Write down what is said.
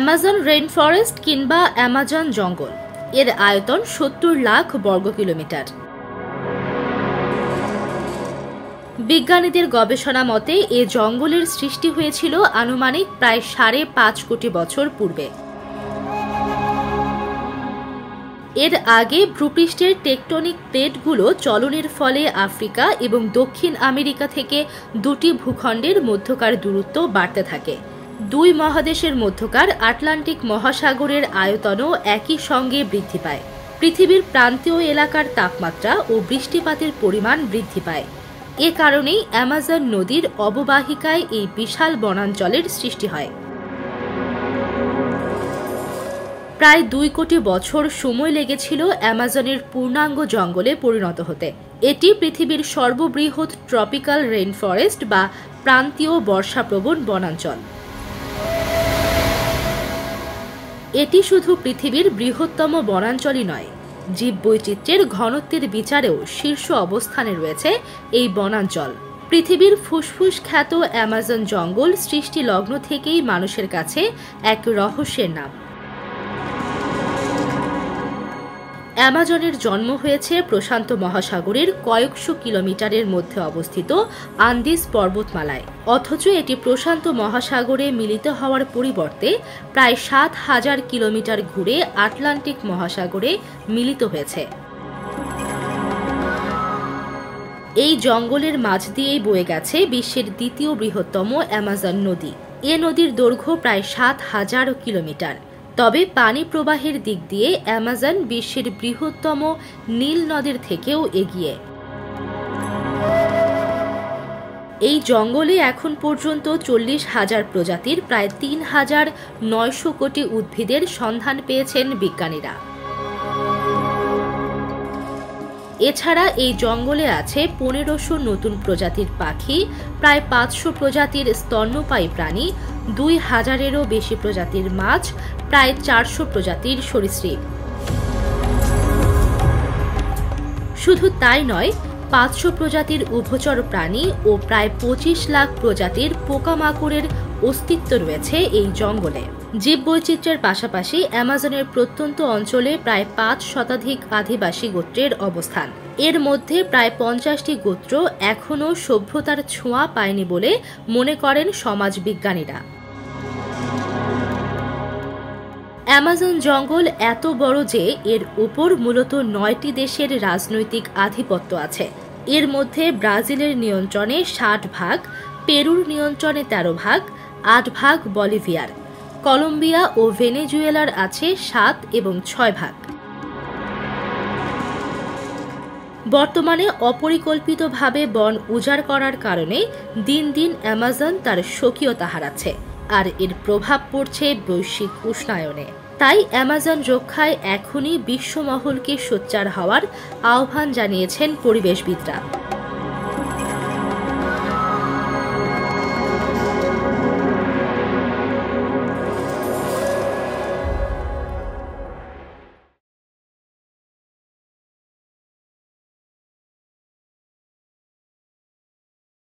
Amazon rain forest কিংবা Amazon জঙ্গল, এর আয়তন ৭০ লাখ বর্গ কিলোমিটার। বিজ্ঞানীদের গবেষণা মতে এ জঙ্গলের সৃষ্টি হয়েছিল আনুমানিক প্রায় ৫.৫ কোটি বছর পূর্বে। এর আগে ভূপৃষ্ঠের টেকটনিক প্লেটগুলো চলনের ফলে আফ্রিকা এবং দক্ষিণ আমেরিকা থেকে দুটি ভূখণ্ডের মধ্যকার দূরত্ব বাড়তে থাকে। দুই মহাদেশের মধ্যকার আটলান্টিক মহাসাগরের আয়তনও একই সঙ্গে বৃদ্ধি পায়। পৃথিবীর প্রান্তীয় এলাকার তাপমাত্রা ও বৃষ্টিপাতের পরিমাণ বৃদ্ধি পায়। এ কারণেই অ্যামাজন নদীর অববাহিকায় এই বিশাল বনাঞ্চলের সৃষ্টি হয়। প্রায় ২ কোটি বছর সময় লেগেছিল অ্যামাজনের পূর্ণাঙ্গ জঙ্গলে পরিণত হতে। এটি পৃথিবীর সর্ববৃহৎ ট্রপিক্যাল রেইন ফরেস্ট বা প্রান্তীয় বর্ষাপ্রবণ বনাঞ্চল। এটি শুধু পৃথিবীর বৃহত্তম বনাঞ্চলই নয়, জীববৈচিত্র্যের ঘনত্বের বিচারেও শীর্ষ অবস্থানে রয়েছে এই বনাঞ্চল। পৃথিবীর ফুসফুস খ্যাত অ্যামাজন জঙ্গল সৃষ্টি লগ্ন থেকেই মানুষের কাছে এক রহস্যের নাম। অ্যামাজনের জন্ম হয়েছে প্রশান্ত মহাসাগরের কয়েকশো কিলোমিটারের মধ্যে অবস্থিত আন্দিজ পর্বতমালায়, অথচ এটি প্রশান্ত মহাসাগরে মিলিত হওয়ার পরিবর্তে প্রায় ৭,০০০ কিলোমিটার ঘুরে আটলান্টিক মহাসাগরে মিলিত হয়েছে। এই জঙ্গলের মাঝ দিয়েই বয়ে গেছে বিশ্বের দ্বিতীয় বৃহত্তম অ্যামাজন নদী। এ নদীর দৈর্ঘ্য প্রায় ৭,০০০ কিলোমিটার। তবে পানি প্রবাহের দিক দিয়ে অ্যামাজন বিশ্বের বৃহত্তম নীল নদের থেকেও এগিয়ে। এই জঙ্গলে এখন পর্যন্ত ৪০,০০০ প্রজাতির প্রায় ৩,৯০০ কোটি উদ্ভিদের সন্ধান পেয়েছেন বিজ্ঞানীরা। এছাড়া এই জঙ্গলে আছে ১৫০০ নতুন প্রজাতির পাখি, প্রায় ৫০০ প্রজাতির স্তন্যপায়ী প্রাণী, ২,০০০-এরও বেশি প্রজাতির মাছ, প্রায় ৪০০ প্রজাতির সরীসৃপ। শুধু তাই নয়, ৫০০ প্রজাতির উভচর প্রাণী ও প্রায় ২৫ লাখ প্রজাতির পোকামাকড়ের অস্তিত্ব রয়েছে এই জঙ্গলে। জীববৈচিত্র্যের পাশাপাশি অ্যামাজনের প্রত্যন্ত অঞ্চলে প্রায় ৫ শতাধিক আদিবাসী গোত্রের অবস্থান। এর মধ্যে প্রায় ৫০টি গোত্র এখনও সভ্যতার ছোঁয়া পায়নি বলে মনে করেন সমাজবিজ্ঞানীরা। অ্যামাজন জঙ্গল এত বড় যে এর উপর মূলত ৯টি দেশের রাজনৈতিক আধিপত্য আছে। এর মধ্যে ব্রাজিলের নিয়ন্ত্রণে ৬০ ভাগ, পেরুর নিয়ন্ত্রণে ১৩ ভাগ, ৮ ভাগ বলিভিয়ার, কলম্বিয়া ও ভেনেজুয়েলার আছে ৭ এবং ৬ ভাগ। বর্তমানে অপরিকল্পিতভাবে বন উজাড় করার কারণে দিন দিন অ্যামাজন তার স্বকীয়তা হারাচ্ছে, আর এর প্রভাব পড়ছে বৈশ্বিক উষ্ণায়নে। তাই অ্যামাজন রক্ষায় এখনই বিশ্বমহলকে সোচ্চার হওয়ার আহ্বান জানিয়েছেন পরিবেশবিদরা।